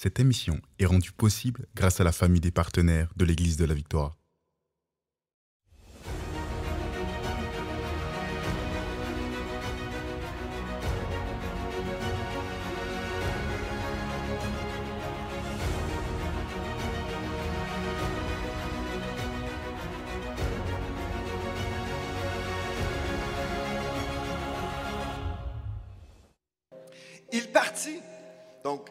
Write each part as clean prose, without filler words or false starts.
Cette émission est rendue possible grâce à la famille des partenaires de l'Église de la Victoire. Il partit. Donc,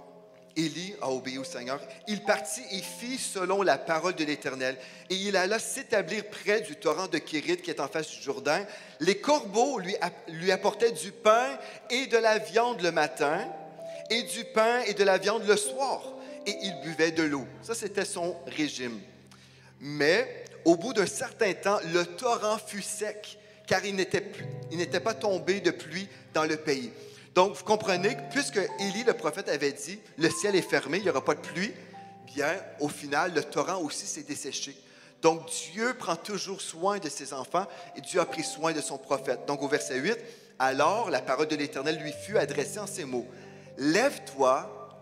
Élie a obéi au Seigneur. Il partit et fit selon la parole de l'Éternel. Et il alla s'établir près du torrent de Kérit qui est en face du Jourdain. Les corbeaux lui apportaient du pain et de la viande le matin, et du pain et de la viande le soir. Et il buvait de l'eau. Ça, c'était son régime. Mais au bout d'un certain temps, le torrent fut sec, car il n'était pas tombé de pluie dans le pays. Donc, vous comprenez que puisque Élie, le prophète, avait dit « le ciel est fermé, il n'y aura pas de pluie », bien, au final, le torrent aussi s'est desséché. Donc, Dieu prend toujours soin de ses enfants et Dieu a pris soin de son prophète. Donc, au verset 8, « Alors, la parole de l'Éternel lui fut adressée en ces mots. « Lève-toi,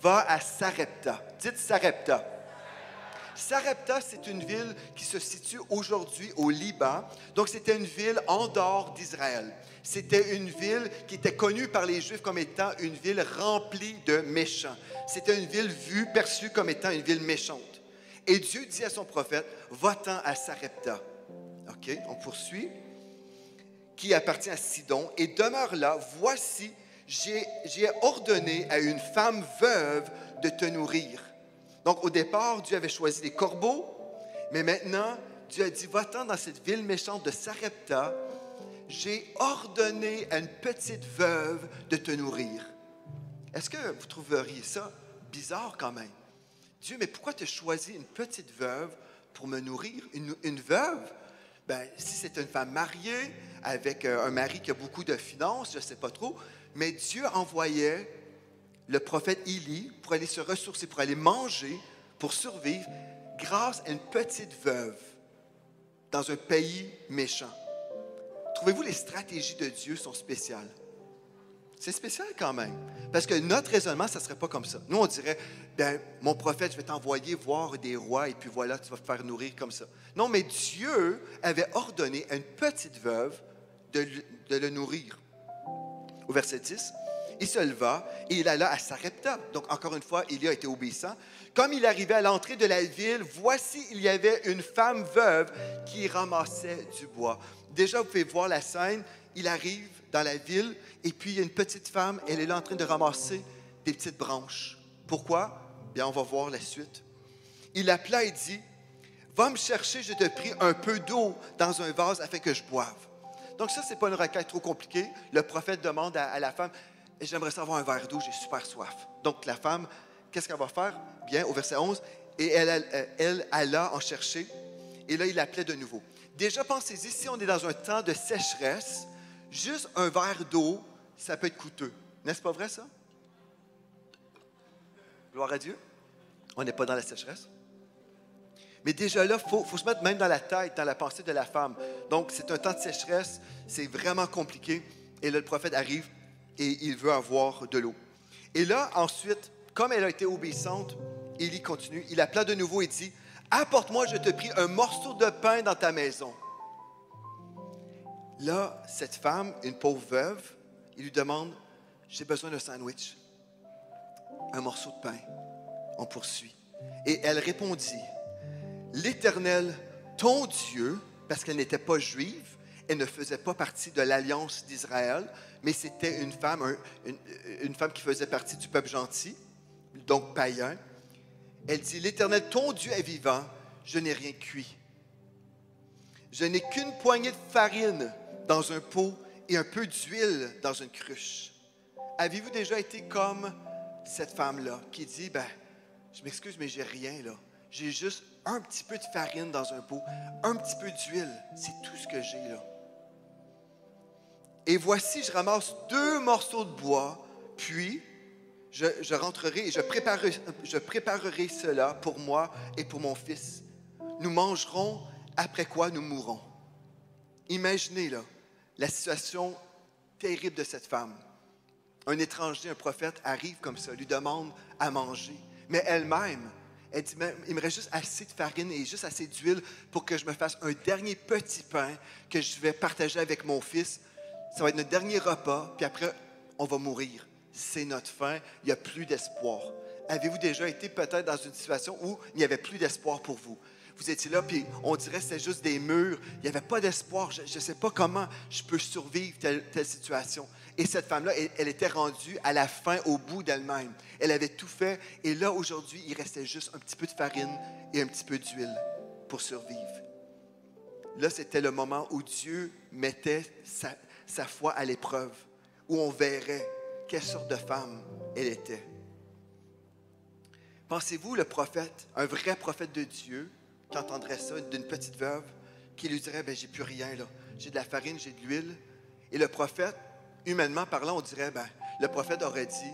va à Sarepta. » Dites Sarepta. Sarepta, c'est une ville qui se situe aujourd'hui au Liban. Donc, c'était une ville en dehors d'Israël. C'était une ville qui était connue par les Juifs comme étant une ville remplie de méchants. C'était une ville vue, perçue comme étant une ville méchante. Et Dieu dit à son prophète, va-t'en à Sarepta. OK, on poursuit. Qui appartient à Sidon, et demeure là. Voici, j'ai ordonné à une femme veuve de te nourrir. Donc, au départ, Dieu avait choisi les corbeaux, mais maintenant, Dieu a dit, va-t'en dans cette ville méchante de Sarepta. J'ai ordonné à une petite veuve de te nourrir. Est-ce que vous trouveriez ça bizarre quand même? Dieu, mais pourquoi tu as choisi une petite veuve pour me nourrir? Une veuve? Ben, si c'est une femme mariée, avec un mari qui a beaucoup de finances, je ne sais pas trop, mais Dieu envoyait le prophète Élie pour aller se ressourcer, pour aller manger, pour survivre, grâce à une petite veuve dans un pays méchant. Trouvez-vous les stratégies de Dieu sont spéciales? C'est spécial quand même. Parce que notre raisonnement, ça ne serait pas comme ça. Nous, on dirait, ben, mon prophète, je vais t'envoyer voir des rois et puis voilà, tu vas te faire nourrir comme ça. Non, mais Dieu avait ordonné à une petite veuve de le nourrir. Au verset 10, il se leva et il alla à Sarepta. Donc, encore une fois, Élie a été obéissant. Comme il arrivait à l'entrée de la ville, voici, il y avait une femme veuve qui ramassait du bois. Déjà, vous pouvez voir la scène. Il arrive dans la ville et puis il y a une petite femme, elle est là en train de ramasser des petites branches. Pourquoi? Bien, on va voir la suite. Il l'appela et dit, « Va me chercher, je te prie, un peu d'eau dans un vase afin que je boive. » Donc ça, ce n'est pas une requête trop compliquée. Le prophète demande à la femme, « J'aimerais savoir un verre d'eau, j'ai super soif. » Donc la femme, qu'est-ce qu'elle va faire? Bien, au verset 11, et elle alla en chercher, et là, il l'appelait de nouveau. Déjà, pensez-y, si on est dans un temps de sécheresse, juste un verre d'eau, ça peut être coûteux. N'est-ce pas vrai, ça? Gloire à Dieu. On n'est pas dans la sécheresse. Mais déjà là, il faut se mettre même dans la tête, dans la pensée de la femme. Donc, c'est un temps de sécheresse, c'est vraiment compliqué. Et là, le prophète arrive et il veut avoir de l'eau. Et là, ensuite, comme elle a été obéissante, Élie continue. Il appela de nouveau et dit, « Apporte-moi, je te prie, un morceau de pain dans ta maison. » Là, cette femme, une pauvre veuve, il lui demande, « J'ai besoin d'un sandwich, un morceau de pain. » On poursuit. Et elle répondit, « L'Éternel, ton Dieu, parce qu'elle n'était pas juive, elle ne faisait pas partie de l'alliance d'Israël, mais c'était une femme qui faisait partie du peuple gentil, donc païen. Elle dit, « L'Éternel, ton Dieu est vivant, je n'ai rien cuit. Je n'ai qu'une poignée de farine dans un pot et un peu d'huile dans une cruche. » Avez-vous déjà été comme cette femme-là qui dit, « Ben, je m'excuse, mais j'ai rien là. J'ai juste un petit peu de farine dans un pot, un petit peu d'huile. C'est tout ce que j'ai là. Et voici, je ramasse 2 morceaux de bois, puis je rentrerai et je préparerai cela pour moi et pour mon fils. Nous mangerons, après quoi nous mourrons. » Imaginez là, la situation terrible de cette femme. Un étranger, un prophète arrive comme ça, lui demande à manger. Mais elle-même, elle dit, il me reste juste assez de farine et juste assez d'huile pour que je me fasse un dernier petit pain que je vais partager avec mon fils. Ça va être notre dernier repas, puis après, on va mourir. C'est notre fin, il n'y a plus d'espoir. Avez-vous déjà été peut-être dans une situation où il n'y avait plus d'espoir pour vous? Vous étiez là, puis on dirait que c'était juste des murs. Il n'y avait pas d'espoir. Je ne sais pas comment je peux survivre telle situation. Et cette femme-là, elle était rendue à la fin, au bout d'elle-même. Elle avait tout fait. Et là, aujourd'hui, il restait juste un petit peu de farine et un petit peu d'huile pour survivre. Là, c'était le moment où Dieu mettait sa foi à l'épreuve, où on verrait quelle sorte de femme elle était. Pensez-vous, le prophète, un vrai prophète de Dieu, qui entendrait ça d'une petite veuve, qui lui dirait, j'ai plus rien, là. J'ai de la farine, j'ai de l'huile. Et le prophète, humainement parlant, on dirait, le prophète aurait dit,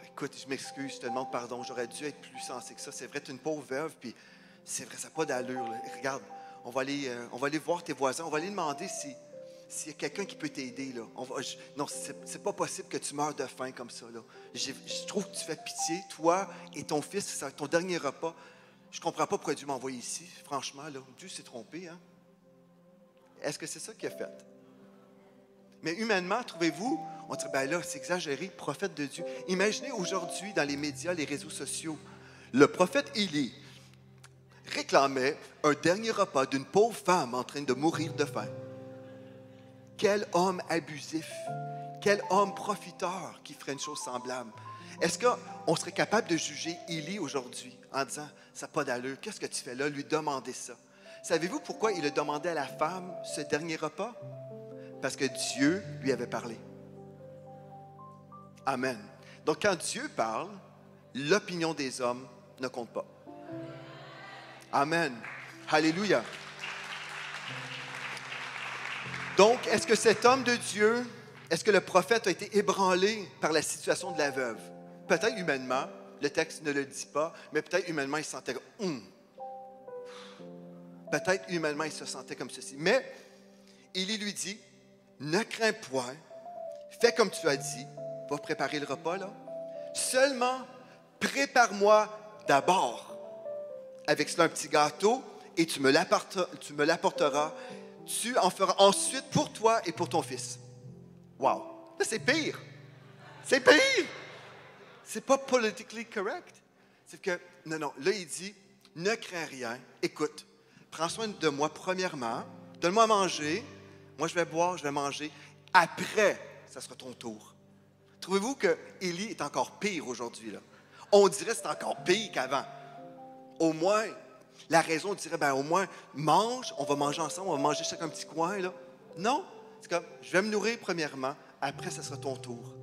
écoute, je m'excuse, je te demande pardon, j'aurais dû être plus sensé que ça. C'est vrai, tu es une pauvre veuve, puis c'est vrai, ça n'a pas d'allure, là. Regarde, on va aller voir tes voisins, on va aller demander s'il y a quelqu'un qui peut t'aider, là. Non, c'est pas possible que tu meurs de faim comme ça, là. Je trouve que tu fais pitié, toi et ton fils, c'est ton dernier repas. Je ne comprends pas pourquoi Dieu m'a envoyé ici, franchement, là. Dieu s'est trompé, hein? Est-ce que c'est ça qu'il a fait? Mais humainement, trouvez-vous, on dirait, là, c'est exagéré, prophète de Dieu. Imaginez aujourd'hui, dans les médias, les réseaux sociaux, le prophète Élie réclamait un dernier repas d'une pauvre femme en train de mourir de faim. Quel homme abusif, quel homme profiteur qui ferait une chose semblable. Est-ce qu'on serait capable de juger Élie aujourd'hui en disant, ça n'a pas d'allure, qu'est-ce que tu fais là, lui demander ça? Savez-vous pourquoi il a demandé à la femme ce dernier repas? Parce que Dieu lui avait parlé. Amen. Donc quand Dieu parle, l'opinion des hommes ne compte pas. Amen. Alléluia. Donc, est-ce que cet homme de Dieu, est-ce que le prophète a été ébranlé par la situation de la veuve? Peut-être humainement, le texte ne le dit pas, mais peut-être humainement, il se sentait Peut-être humainement, il se sentait comme ceci. Mais Élie lui dit, ne crains point, fais comme tu as dit, va préparer le repas, là. Seulement, prépare-moi d'abord avec cela un petit gâteau et tu me l'apporteras. Tu en feras ensuite pour toi et pour ton fils. Wow! Là, c'est pire. C'est pire. C'est pas politically correct. C'est que, non, là, il dit, ne crains rien. Écoute, prends soin de moi premièrement. Donne-moi à manger. Moi, je vais boire, je vais manger. Après, ça sera ton tour. Trouvez-vous que Élie est encore pire aujourd'hui, là? On dirait que c'est encore pire qu'avant. Au moins, la raison, on dirait, au moins, mange, on va manger ensemble, on va manger chacun un petit coin, là. Non, c'est comme, je vais me nourrir premièrement, après, ça sera ton tour.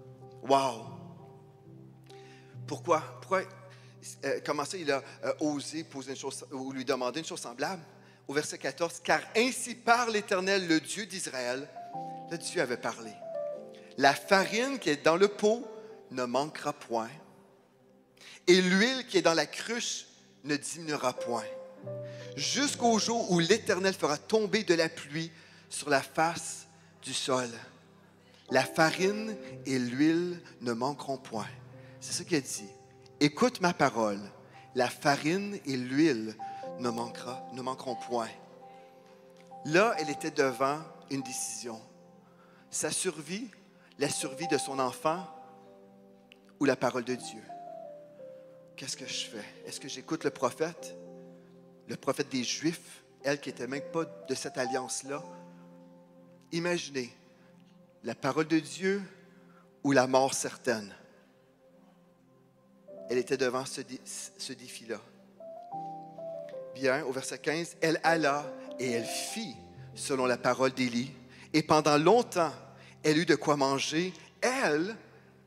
Wow! Pourquoi comment ça, il a osé poser une chose, ou lui demander une chose semblable? Au verset 14, « Car ainsi parle l'Éternel, le Dieu d'Israël. » Là, Dieu avait parlé. « La farine qui est dans le pot ne manquera point, et l'huile qui est dans la cruche ne diminuera point, jusqu'au jour où l'Éternel fera tomber de la pluie sur la face du sol. La farine et l'huile ne manqueront point. » C'est ça qu'il a dit. « Écoute ma parole, la farine et l'huile ne manqueront point. » Là, elle était devant une décision. Sa survie, la survie de son enfant ou la parole de Dieu. Qu'est-ce que je fais? Est-ce que j'écoute le prophète des Juifs, elle qui n'était même pas de cette alliance-là? Imaginez, la parole de Dieu ou la mort certaine. Elle était devant ce défi-là. Bien, au verset 15, elle alla et elle fit selon la parole d'Élie. Et pendant longtemps, elle eut de quoi manger, elle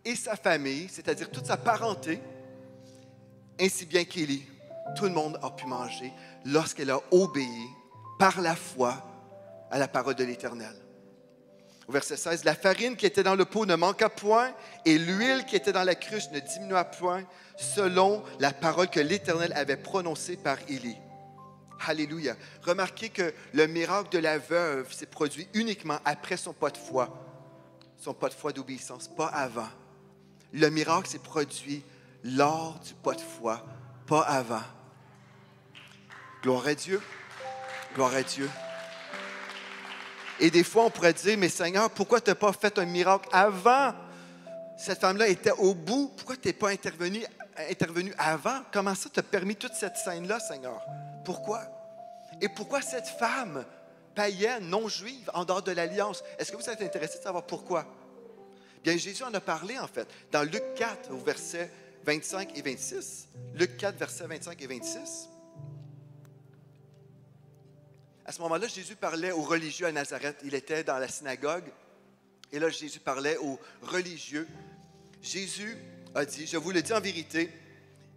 et sa famille, c'est-à-dire toute sa parenté, ainsi bien qu'Élie. Tout le monde a pu manger lorsqu'elle a obéi par la foi à la parole de l'Éternel. Au verset 16, la farine qui était dans le pot ne manqua point et l'huile qui était dans la cruche ne diminua point selon la parole que l'Éternel avait prononcée par Élie. Alléluia. Remarquez que le miracle de la veuve s'est produit uniquement après son pas de foi. son pas de foi d'obéissance, pas avant. Le miracle s'est produit lors du pas de foi, pas avant. Gloire à Dieu. Gloire à Dieu. Et des fois, on pourrait dire, mais Seigneur, pourquoi tu n'as pas fait un miracle avant? Cette femme-là était au bout. Pourquoi tu n'es pas intervenu avant? Comment ça t'a permis toute cette scène-là, Seigneur? Pourquoi? Et pourquoi cette femme païenne, non juive, en dehors de l'Alliance? Est-ce que vous êtes intéressé de savoir pourquoi? Bien, Jésus en a parlé, en fait, dans Luc 4, au verset 25 et 26. Luc 4, versets 25 et 26. À ce moment-là, Jésus parlait aux religieux à Nazareth. Il était dans la synagogue. Et là, Jésus parlait aux religieux. Jésus a dit, je vous le dis en vérité,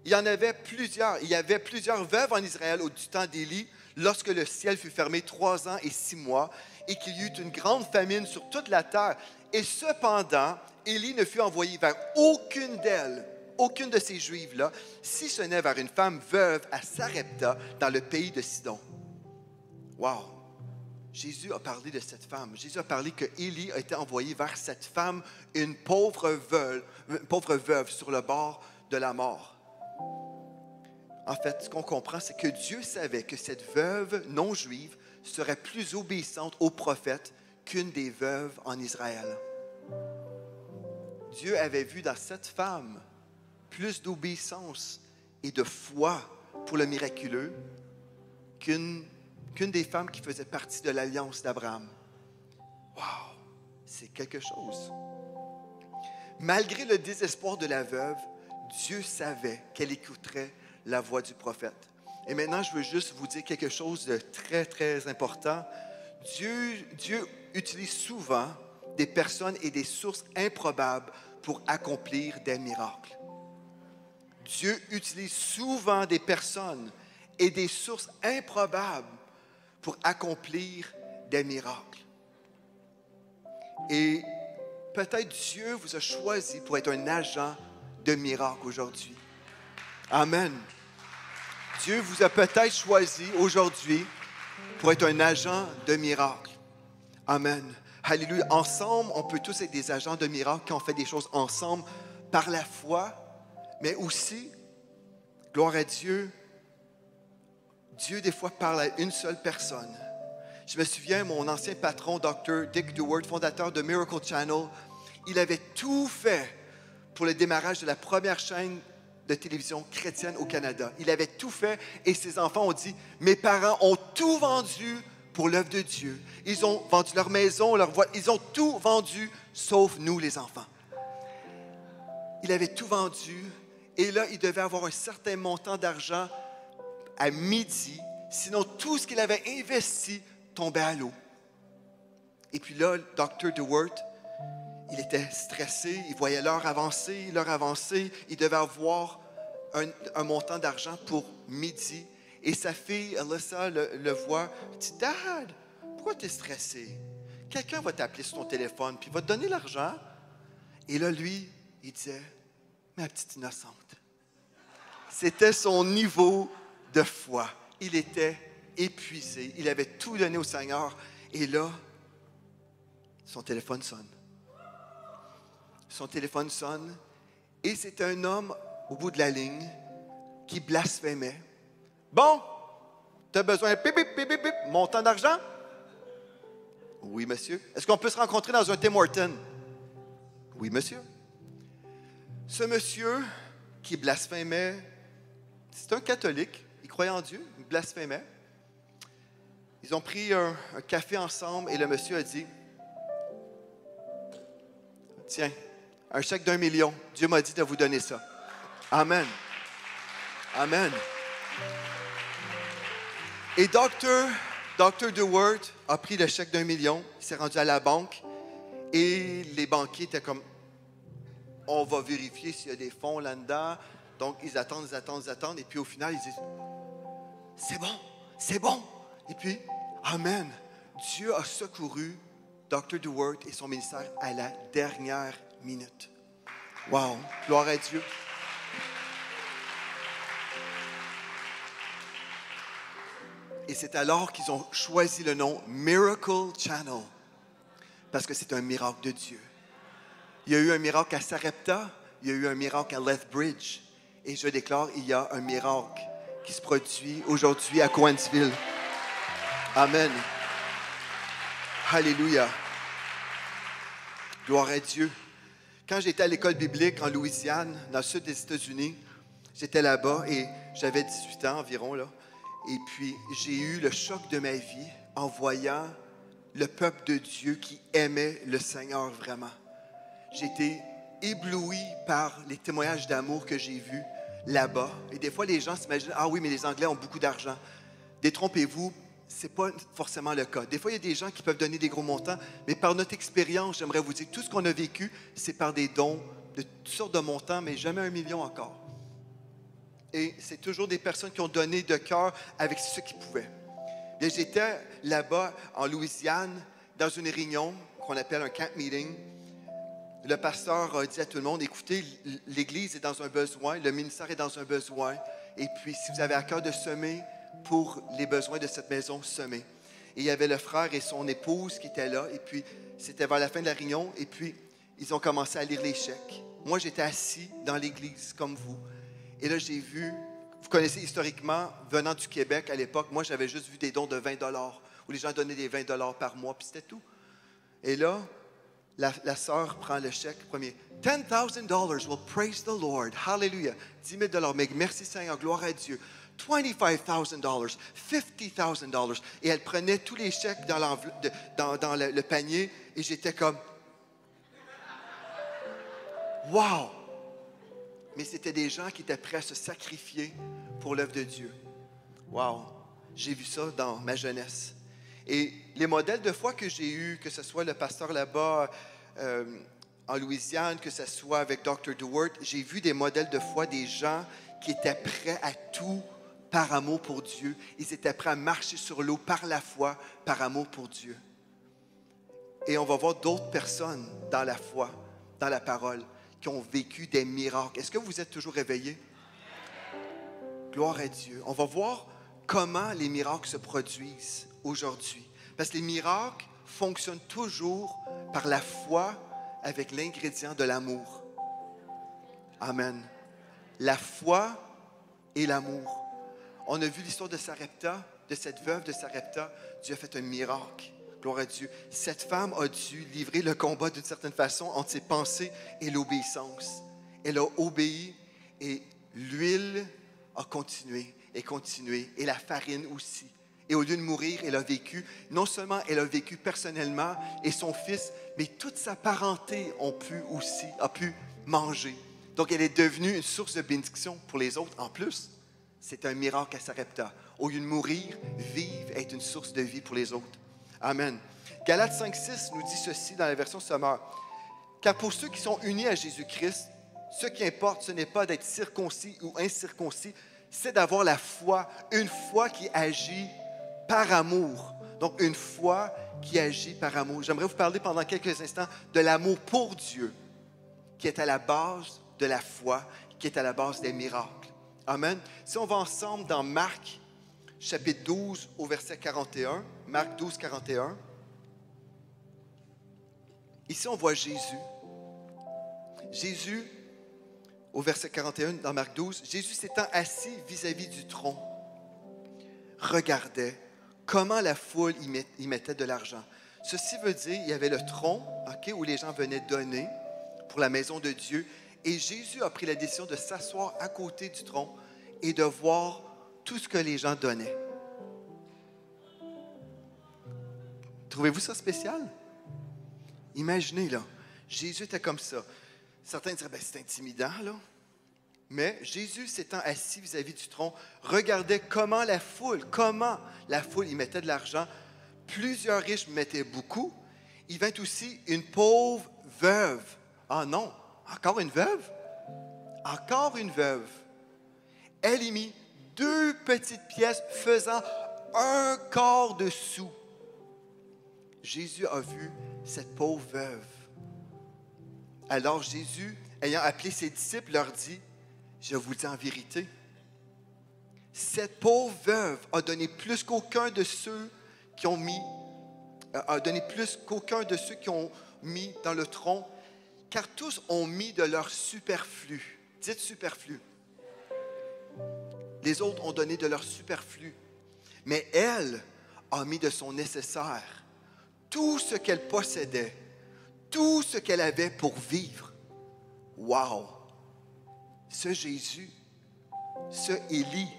il y avait plusieurs veuves en Israël du temps d'Élie, lorsque le ciel fut fermé 3 ans et 6 mois, et qu'il y eut une grande famine sur toute la terre. Et cependant, Élie ne fut envoyé vers aucune d'elles, aucune de ces Juives-là, si ce n'est vers une femme veuve à Sarepta, dans le pays de Sidon. Wow! Jésus a parlé de cette femme. Jésus a parlé que Élie a été envoyé vers cette femme, une pauvre veuve sur le bord de la mort. En fait, ce qu'on comprend, c'est que Dieu savait que cette veuve non juive serait plus obéissante au prophète qu'une des veuves en Israël. Dieu avait vu dans cette femme plus d'obéissance et de foi pour le miraculeux qu'une des femmes qui faisait partie de l'alliance d'Abraham. Wow! C'est quelque chose. Malgré le désespoir de la veuve, Dieu savait qu'elle écouterait la voix du prophète. Et maintenant, je veux juste vous dire quelque chose de très, très important. Dieu utilise souvent des personnes et des sources improbables pour accomplir des miracles. Dieu utilise souvent des personnes et des sources improbables pour accomplir des miracles. Et peut-être Dieu vous a choisi pour être un agent de miracle aujourd'hui. Amen. Dieu vous a peut-être choisi aujourd'hui pour être un agent de miracle. Amen. Alléluia. Ensemble, on peut tous être des agents de miracle quand on fait des choses ensemble par la foi, mais aussi, gloire à Dieu, Dieu, des fois, parle à une seule personne. Je me souviens, mon ancien patron, Dr. Dick Dewart, fondateur de Miracle Channel, il avait tout fait pour le démarrage de la première chaîne de télévision chrétienne au Canada. Il avait tout fait et ses enfants ont dit, mes parents ont tout vendu pour l'œuvre de Dieu. Ils ont vendu leur maison, leur voiture, ils ont tout vendu, sauf nous, les enfants. Il avait tout vendu et là, il devait avoir un certain montant d'argent à midi, sinon tout ce qu'il avait investi tombait à l'eau. Et puis là, Dr. DeWert, il était stressé, il voyait l'heure avancer, il devait avoir un montant d'argent pour midi. Et sa fille, Alyssa, le voit, elle dit, « Dad, pourquoi tu es stressé? Quelqu'un va t'appeler sur ton téléphone, puis il va te donner l'argent. » Et là, lui, il disait, « Ma petite innocente. » C'était son niveau de foi. Il était épuisé. Il avait tout donné au Seigneur. Et là, son téléphone sonne. Son téléphone sonne. Et c'est un homme au bout de la ligne qui blasphémait. « Bon, tu as besoin de montant d'argent? » « Oui, monsieur. »« Est-ce qu'on peut se rencontrer dans un Tim Hortons? »« Oui, monsieur. » Ce monsieur qui blasphémait, c'est un catholique. Il croyait en Dieu, il blasphémait. Ils ont pris un café ensemble et le monsieur a dit, « Tiens, un chèque d'1 million. Dieu m'a dit de vous donner ça. » Amen. Amen. Et Dr. DeWert a pris le chèque d'1 million, il s'est rendu à la banque et les banquiers étaient comme, on va vérifier s'il y a des fonds là-dedans. Donc, ils attendent. Et puis, au final, ils disent, c'est bon. Et puis, Amen. Dieu a secouru Dr. DeWert et son ministère à la dernière minute. Wow, gloire à Dieu. Et c'est alors qu'ils ont choisi le nom Miracle Channel, parce que c'est un miracle de Dieu. Il y a eu un miracle à Sarepta, il y a eu un miracle à Lethbridge. Et je déclare, il y a un miracle qui se produit aujourd'hui à Cowansville. Amen. Alléluia. Gloire à Dieu. Quand j'étais à l'école biblique en Louisiane, dans le sud des États-Unis, j'étais là-bas et j'avais 18 ans environ, là. Et puis, j'ai eu le choc de ma vie en voyant le peuple de Dieu qui aimait le Seigneur vraiment. J'ai été ébloui par les témoignages d'amour que j'ai vus là-bas. Et des fois, les gens s'imaginent, ah oui, mais les Anglais ont beaucoup d'argent. Détrompez-vous, ce n'est pas forcément le cas. Des fois, il y a des gens qui peuvent donner des gros montants, mais par notre expérience, j'aimerais vous dire, tout ce qu'on a vécu, c'est par des dons de toutes sortes de montants, mais jamais 1 million encore. Et c'est toujours des personnes qui ont donné de cœur avec ce qu'ils pouvaient. Bien, j'étais là-bas, en Louisiane, dans une réunion qu'on appelle un camp meeting. Le pasteur a dit à tout le monde, écoutez, l'Église est dans un besoin, le ministère est dans un besoin, et puis si vous avez à cœur de semer pour les besoins de cette maison, semez. Et il y avait le frère et son épouse qui étaient là, et puis c'était vers la fin de la réunion, et puis ils ont commencé à lire les chèques. Moi, j'étais assis dans l'Église, comme vous, et là, j'ai vu, vous connaissez historiquement, venant du Québec à l'époque, moi, j'avais juste vu des dons de 20 $, où les gens donnaient des 20 $ par mois, puis c'était tout. Et là, la sœur prend le chèque premier. $10,000 will praise the Lord. Hallelujah. 10 000 $. Mais merci Seigneur, gloire à Dieu. $25,000, $50,000. Et elle prenait tous les chèques dans le panier. Et j'étais comme, wow! Mais c'était des gens qui étaient prêts à se sacrifier pour l'œuvre de Dieu. Wow! J'ai vu ça dans ma jeunesse. Et les modèles de foi que j'ai eus, que ce soit le pasteur là-bas en Louisiane, que ce soit avec Dr. DeWort, j'ai vu des modèles de foi, des gens qui étaient prêts à tout par amour pour Dieu. Ils étaient prêts à marcher sur l'eau par la foi, par amour pour Dieu. Et on va voir d'autres personnes dans la foi, dans la parole, qui ont vécu des miracles. Est-ce que vous êtes toujours réveillés? Gloire à Dieu. On va voir comment les miracles se produisent aujourd'hui. Parce que les miracles fonctionnent toujours par la foi avec l'ingrédient de l'amour. Amen. La foi et l'amour. On a vu l'histoire de Sarepta, de cette veuve de Sarepta. Dieu a fait un miracle. Gloire à Dieu. Cette femme a dû livrer le combat d'une certaine façon entre ses pensées et l'obéissance. Elle a obéi et l'huile a continué et continué et la farine aussi. Et au lieu de mourir, elle a vécu. Non seulement elle a vécu personnellement et son fils, mais toute sa parenté a pu manger. Donc elle est devenue une source de bénédiction pour les autres. En plus, c'est un miracle à Sarepta. Au lieu de mourir, vivre est une source de vie pour les autres. Amen. Galates 5,6 nous dit ceci dans la version Sommaire. Car pour ceux qui sont unis à Jésus-Christ, ce qui importe, ce n'est pas d'être circoncis ou incirconcis, c'est d'avoir la foi, une foi qui agit par amour. Donc, une foi qui agit par amour. J'aimerais vous parler pendant quelques instants de l'amour pour Dieu, qui est à la base de la foi, qui est à la base des miracles. Amen. Si on va ensemble dans Marc, chapitre 12, au verset 41. Marc 12, 41. Ici, on voit Jésus. Jésus, au verset 41, dans Marc 12, Jésus s'étant assis vis-à-vis du tronc, regardait comment la foule y mettait de l'argent. Ceci veut dire, il y avait le tronc, où les gens venaient donner pour la maison de Dieu. Et Jésus a pris la décision de s'asseoir à côté du tronc et de voir tout ce que les gens donnaient. Trouvez-vous ça spécial? Imaginez, là, Jésus était comme ça. Certains diraient, c'est intimidant, là. Mais Jésus, s'étant assis vis-à-vis du tronc, regardait comment la foule y mettait de l'argent. Plusieurs riches mettaient beaucoup. Il vint aussi une pauvre veuve. Ah non, encore une veuve? Encore une veuve. Elle y mit 2 petites pièces faisant 1/4 de sou. Jésus a vu cette pauvre veuve. Alors Jésus, ayant appelé ses disciples, leur dit, je vous le dis en vérité, cette pauvre veuve a donné plus qu'aucun de ceux qui ont mis dans le tronc, car tous ont mis de leur superflu. Dites superflu. Les autres ont donné de leur superflu. Mais elle a mis de son nécessaire, tout ce qu'elle possédait, tout ce qu'elle avait pour vivre. Wow! Ce Jésus, ce Élie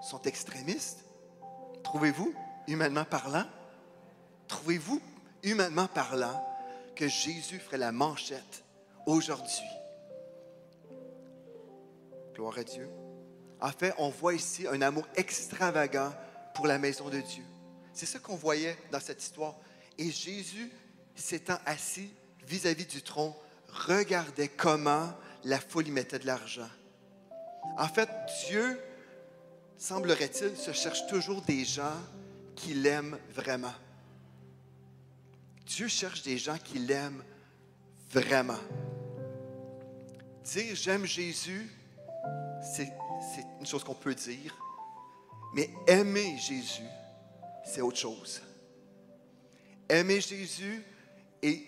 sont extrémistes? Trouvez-vous, humainement parlant? Trouvez-vous, humainement parlant, que Jésus ferait la manchette aujourd'hui? Gloire à Dieu. En fait, on voit ici un amour extravagant pour la maison de Dieu. C'est ça qu'on voyait dans cette histoire. Et Jésus, s'étant assis vis-à-vis du trône, regardait comment la foule y mettait de l'argent. En fait, Dieu, semblerait-il, se cherche toujours des gens qui l'aiment vraiment. Dieu cherche des gens qui l'aiment vraiment. Dire « j'aime Jésus », c'est une chose qu'on peut dire, mais aimer Jésus, c'est autre chose. Aimer Jésus et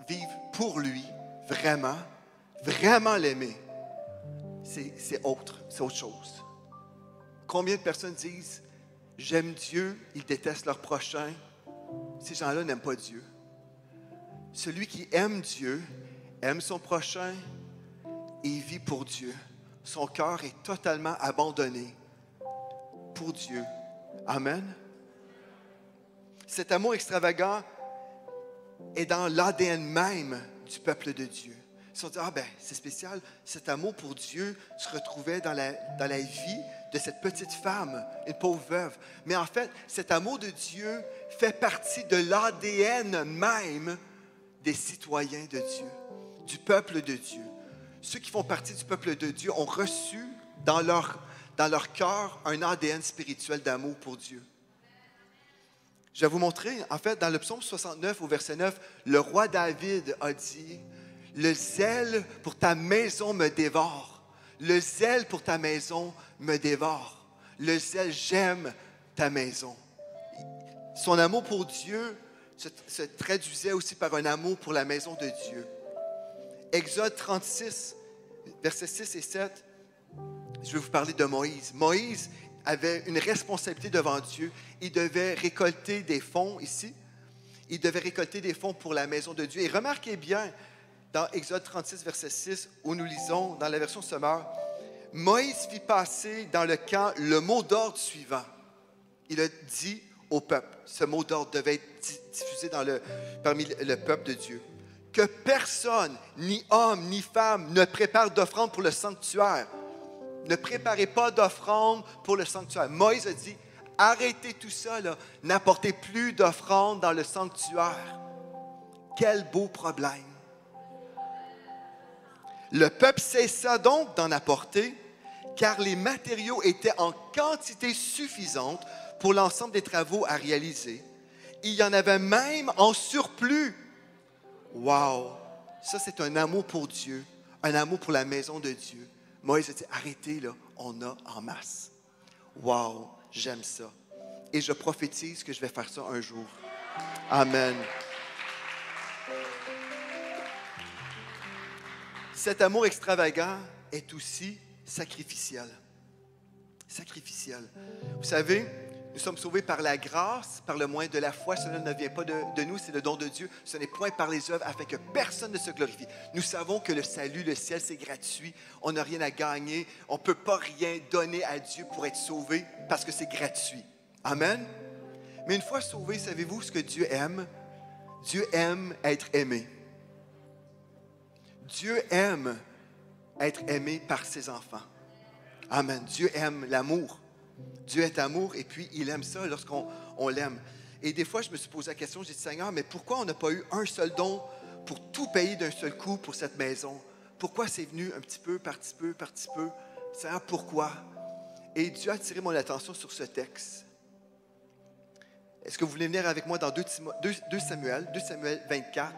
vivre pour lui, vraiment, vraiment l'aimer, c'est autre chose. Combien de personnes disent « j'aime Dieu », ils détestent leur prochain? Ces gens-là n'aiment pas Dieu. Celui qui aime Dieu, aime son prochain et vit pour Dieu. Son cœur est totalement abandonné pour Dieu. Amen. Cet amour extravagant est dans l'ADN même du peuple de Dieu. Ils se sont dit, c'est spécial, cet amour pour Dieu se retrouvait dans la vie de cette petite femme, une pauvre veuve. Mais en fait, cet amour de Dieu fait partie de l'ADN même des citoyens de Dieu, du peuple de Dieu. Ceux qui font partie du peuple de Dieu ont reçu dans leur cœur un ADN spirituel d'amour pour Dieu. Je vais vous montrer, en fait, dans le psaume 69, au verset 9, le roi David a dit, « Le zèle pour ta maison me dévore. Le zèle pour ta maison me dévore. Le zèle, j'aime ta maison. » Son amour pour Dieu se traduisait aussi par un amour pour la maison de Dieu. Exode 36, versets 6 et 7, je vais vous parler de Moïse. Moïse avait une responsabilité devant Dieu. Il devait récolter des fonds ici. Il devait récolter des fonds pour la maison de Dieu. Et remarquez bien, dans Exode 36, verset 6, où nous lisons, dans la version Semeur, Moïse fit passer dans le camp le mot d'ordre suivant. Il a dit au peuple, ce mot d'ordre devait être diffusé parmi le peuple de Dieu, que personne, ni homme, ni femme, ne prépare d'offrande pour le sanctuaire. Ne préparez pas d'offrande pour le sanctuaire. Moïse a dit, arrêtez tout ça, là. N'apportez plus d'offrande dans le sanctuaire. Quel beau problème. Le peuple cessa donc d'en apporter, car les matériaux étaient en quantité suffisante pour l'ensemble des travaux à réaliser. Il y en avait même en surplus. Wow! Ça, c'est un amour pour Dieu, un amour pour la maison de Dieu. Moïse a dit, arrêtez, là, on a en masse. Wow! J'aime ça. Et je prophétise que je vais faire ça un jour. Amen. Cet amour extravagant est aussi sacrificiel. Sacrificiel. Vous savez, nous sommes sauvés par la grâce, par le moyen de la foi. Cela ne vient pas de nous, c'est le don de Dieu. Ce n'est point par les œuvres, afin que personne ne se glorifie. Nous savons que le salut, le ciel, c'est gratuit. On n'a rien à gagner. On ne peut pas rien donner à Dieu pour être sauvé parce que c'est gratuit. Amen. Mais une fois sauvé, savez-vous ce que Dieu aime? Dieu aime être aimé. Dieu aime être aimé par ses enfants. Amen. Dieu aime l'amour. Dieu est amour et puis il aime ça lorsqu'on l'aime. Et des fois, je me suis posé la question, j'ai dit, Seigneur, mais pourquoi on n'a pas eu un seul don pour tout payer d'un seul coup pour cette maison? Pourquoi c'est venu un petit peu, par petit peu, par petit peu? Seigneur, pourquoi? Et Dieu a attiré mon attention sur ce texte. Est-ce que vous voulez venir avec moi dans 2 Samuel 24?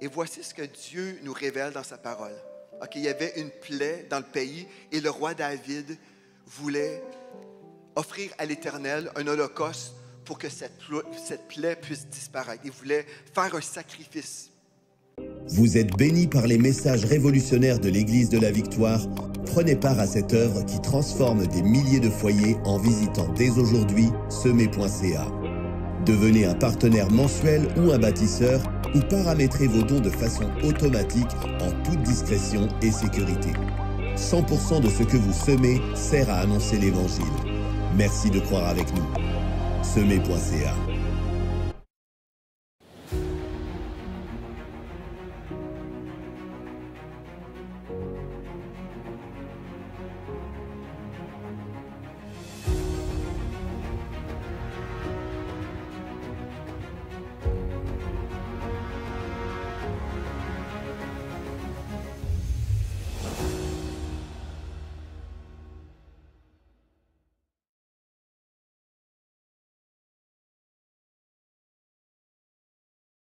Et voici ce que Dieu nous révèle dans sa parole. Il y avait une plaie dans le pays et le roi David voulait offrir à l'Éternel un holocauste pour que cette plaie puisse disparaître. Il voulait faire un sacrifice. Vous êtes bénis par les messages révolutionnaires de l'Église de la Victoire. Prenez part à cette œuvre qui transforme des milliers de foyers en visitant dès aujourd'hui semer.ca. Devenez un partenaire mensuel ou un bâtisseur ou paramétrez vos dons de façon automatique en toute discrétion et sécurité. 100% de ce que vous semez sert à annoncer l'Évangile. Merci de croire avec nous. Semer.ca